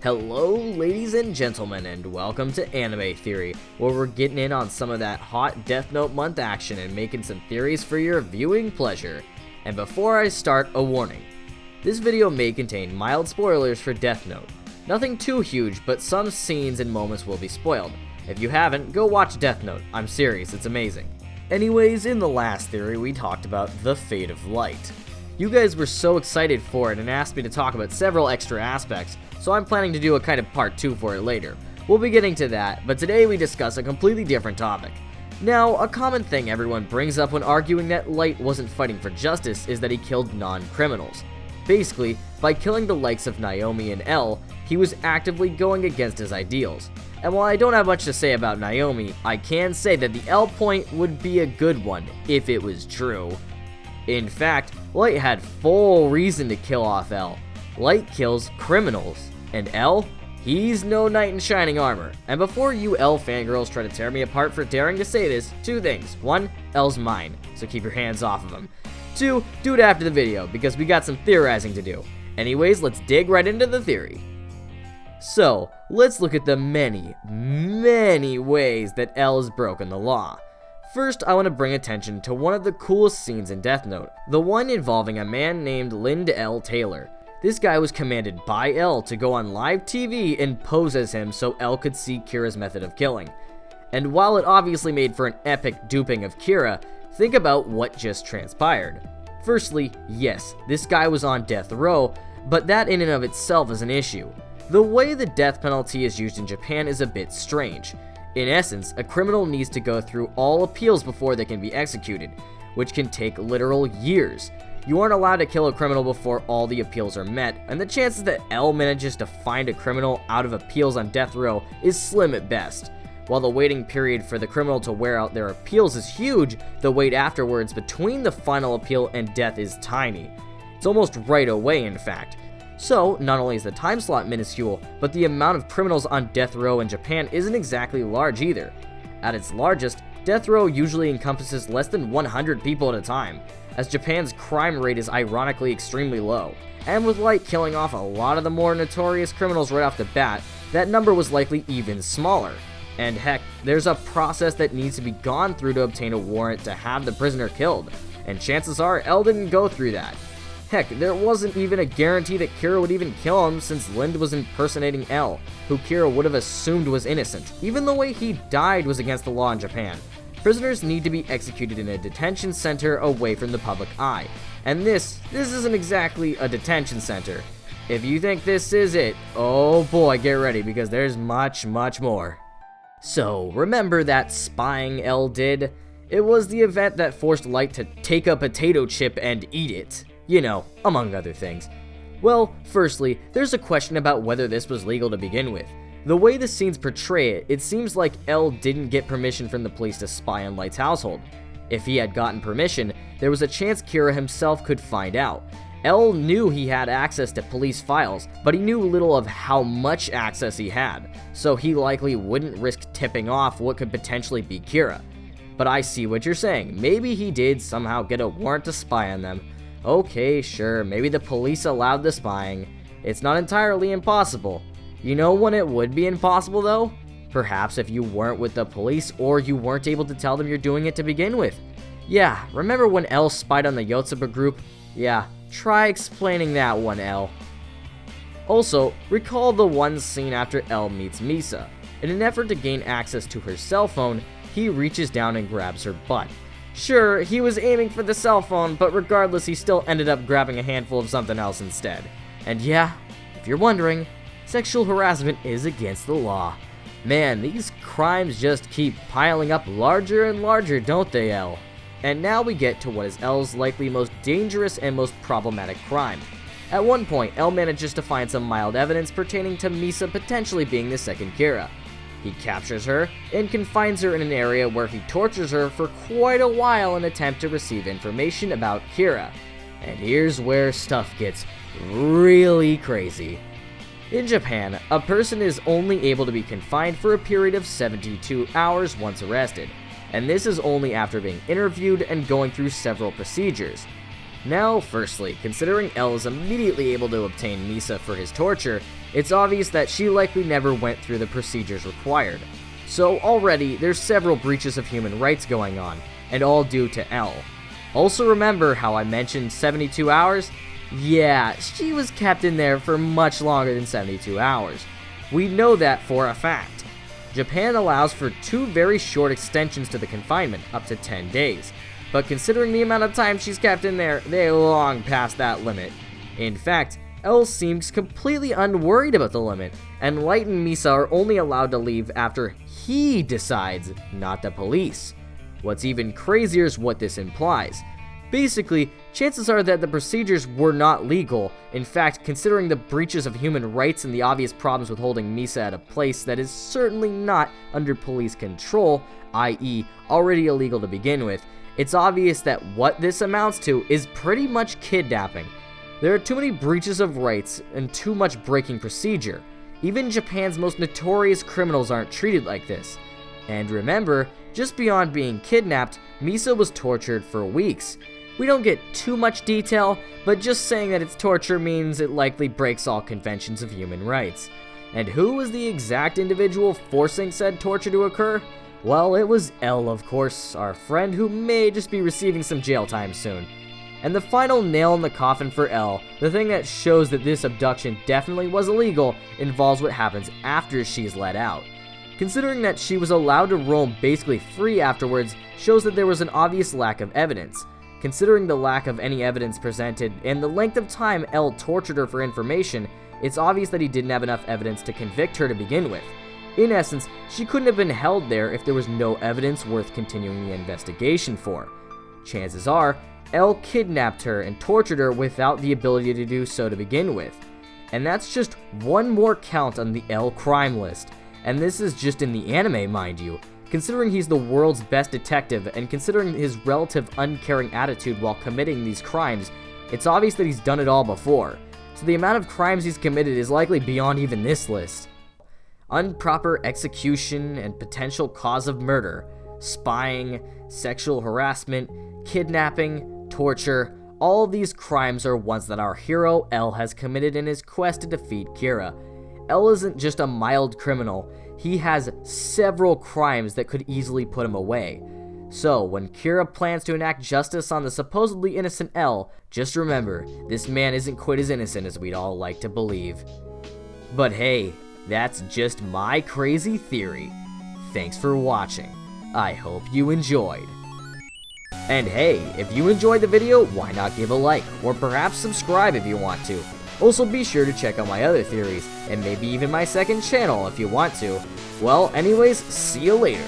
Hello ladies and gentlemen, and welcome to Anime Theory, where we're getting in on some of that hot Death Note month action and making some theories for your viewing pleasure. And before I start, a warning. This video may contain mild spoilers for Death Note. Nothing too huge, but some scenes and moments will be spoiled. If you haven't, go watch Death Note. I'm serious, it's amazing. Anyways, in the last theory, we talked about the fate of light. You guys were so excited for it and asked me to talk about several extra aspects, so I'm planning to do a kind of part 2 for it later. We'll be getting to that, but today we discuss a completely different topic. Now, a common thing everyone brings up when arguing that Light wasn't fighting for justice is that he killed non-criminals. Basically, by killing the likes of Naomi and L, he was actively going against his ideals. And while I don't have much to say about Naomi, I can say that the L point would be a good one, if it was true. In fact, Light had full reason to kill off L. Light kills criminals, and L, he's no knight in shining armor. And before you L fangirls try to tear me apart for daring to say this, two things. One, L's mine, so keep your hands off of him. Two, do it after the video, because we got some theorizing to do. Anyways, let's dig right into the theory. So, let's look at the many ways that L has broken the law. First, I want to bring attention to one of the coolest scenes in Death Note, the one involving a man named Lind L. Taylor. This guy was commanded by L to go on live TV and pose as him so L could see Kira's method of killing. And while it obviously made for an epic duping of Kira, think about what just transpired. Firstly, yes, this guy was on death row, but that in and of itself is an issue. The way the death penalty is used in Japan is a bit strange. In essence, a criminal needs to go through all appeals before they can be executed, which can take literal years. You aren't allowed to kill a criminal before all the appeals are met, and the chances that L manages to find a criminal out of appeals on death row is slim at best. While the waiting period for the criminal to wear out their appeals is huge, the wait afterwards between the final appeal and death is tiny. It's almost right away, in fact. So, not only is the time slot minuscule, but the amount of criminals on death row in Japan isn't exactly large either. At its largest, death row usually encompasses less than 100 people at a time, as Japan's crime rate is ironically extremely low. And with Light killing off a lot of the more notorious criminals right off the bat, that number was likely even smaller. And heck, there's a process that needs to be gone through to obtain a warrant to have the prisoner killed, and chances are L didn't go through that. Heck, there wasn't even a guarantee that Kira would even kill him since Lind was impersonating L, who Kira would have assumed was innocent. Even the way he died was against the law in Japan. Prisoners need to be executed in a detention center away from the public eye. And this isn't exactly a detention center. If you think this is it, oh boy, get ready, because there's much more. So, remember that spying L did? It was the event that forced Light to take a potato chip and eat it. You know, among other things. Well, firstly, there's a question about whether this was legal to begin with. The way the scenes portray it, it seems like L didn't get permission from the police to spy on Light's household. If he had gotten permission, there was a chance Kira himself could find out. L knew he had access to police files, but he knew little of how much access he had, so he likely wouldn't risk tipping off what could potentially be Kira. But I see what you're saying. Maybe he did somehow get a warrant to spy on them. Okay, sure, maybe the police allowed the spying. It's not entirely impossible. You know when it would be impossible though? Perhaps if you weren't with the police or you weren't able to tell them you're doing it to begin with. Yeah, remember when L spied on the Yotsuba group? Yeah, try explaining that one, L. Also, recall the one scene after L meets Misa. In an effort to gain access to her cell phone, he reaches down and grabs her butt. Sure, he was aiming for the cell phone, but regardless, he still ended up grabbing a handful of something else instead. And yeah, if you're wondering, sexual harassment is against the law. Man, these crimes just keep piling up larger and larger, don't they, L? And now we get to what is L's likely most dangerous and most problematic crime. At one point, L manages to find some mild evidence pertaining to Misa potentially being the second Kira. He captures her and confines her in an area where he tortures her for quite a while in an attempt to receive information about Kira. And here's where stuff gets really crazy. In Japan, a person is only able to be confined for a period of 72 hours once arrested, and this is only after being interviewed and going through several procedures. Now, firstly, considering L is immediately able to obtain Misa for his torture, it's obvious that she likely never went through the procedures required. So already, there's several breaches of human rights going on, and all due to L. Also remember how I mentioned 72 hours? Yeah, she was kept in there for much longer than 72 hours. We know that for a fact. Japan allows for 2 very short extensions to the confinement, up to 10 days. But considering the amount of time she's kept in there, they long past that limit. In fact, L seems completely unworried about the limit, and Light and Misa are only allowed to leave after he decides, not the police. What's even crazier is what this implies. Basically, chances are that the procedures were not legal. In fact, considering the breaches of human rights and the obvious problems with holding Misa at a place that is certainly not under police control, i.e. already illegal to begin with, it's obvious that what this amounts to is pretty much kidnapping. There are too many breaches of rights and too much breaking procedure. Even Japan's most notorious criminals aren't treated like this. And remember, just beyond being kidnapped, Misa was tortured for weeks. We don't get too much detail, but just saying that it's torture means it likely breaks all conventions of human rights. And who was the exact individual forcing said torture to occur? Well, it was L, of course, our friend who may just be receiving some jail time soon. And the final nail in the coffin for L, the thing that shows that this abduction definitely was illegal, involves what happens after she's let out. Considering that she was allowed to roam basically free afterwards, shows that there was an obvious lack of evidence. Considering the lack of any evidence presented and the length of time L tortured her for information, it's obvious that he didn't have enough evidence to convict her to begin with. In essence, she couldn't have been held there if there was no evidence worth continuing the investigation for. Chances are, L kidnapped her and tortured her without the ability to do so to begin with. And that's just one more count on the L crime list. And this is just in the anime, mind you. Considering he's the world's best detective, and considering his relative uncaring attitude while committing these crimes, it's obvious that he's done it all before. So the amount of crimes he's committed is likely beyond even this list. Improper execution and potential cause of murder, spying, sexual harassment, kidnapping, torture, all these crimes are ones that our hero L has committed in his quest to defeat Kira. L isn't just a mild criminal, he has several crimes that could easily put him away. So, when Kira plans to enact justice on the supposedly innocent L, just remember, this man isn't quite as innocent as we'd all like to believe. But hey, that's just my crazy theory. Thanks for watching. I hope you enjoyed. And hey, if you enjoyed the video, why not give a like, or perhaps subscribe if you want to. Also be sure to check out my other theories, and maybe even my second channel if you want to. Well, anyways, see you later.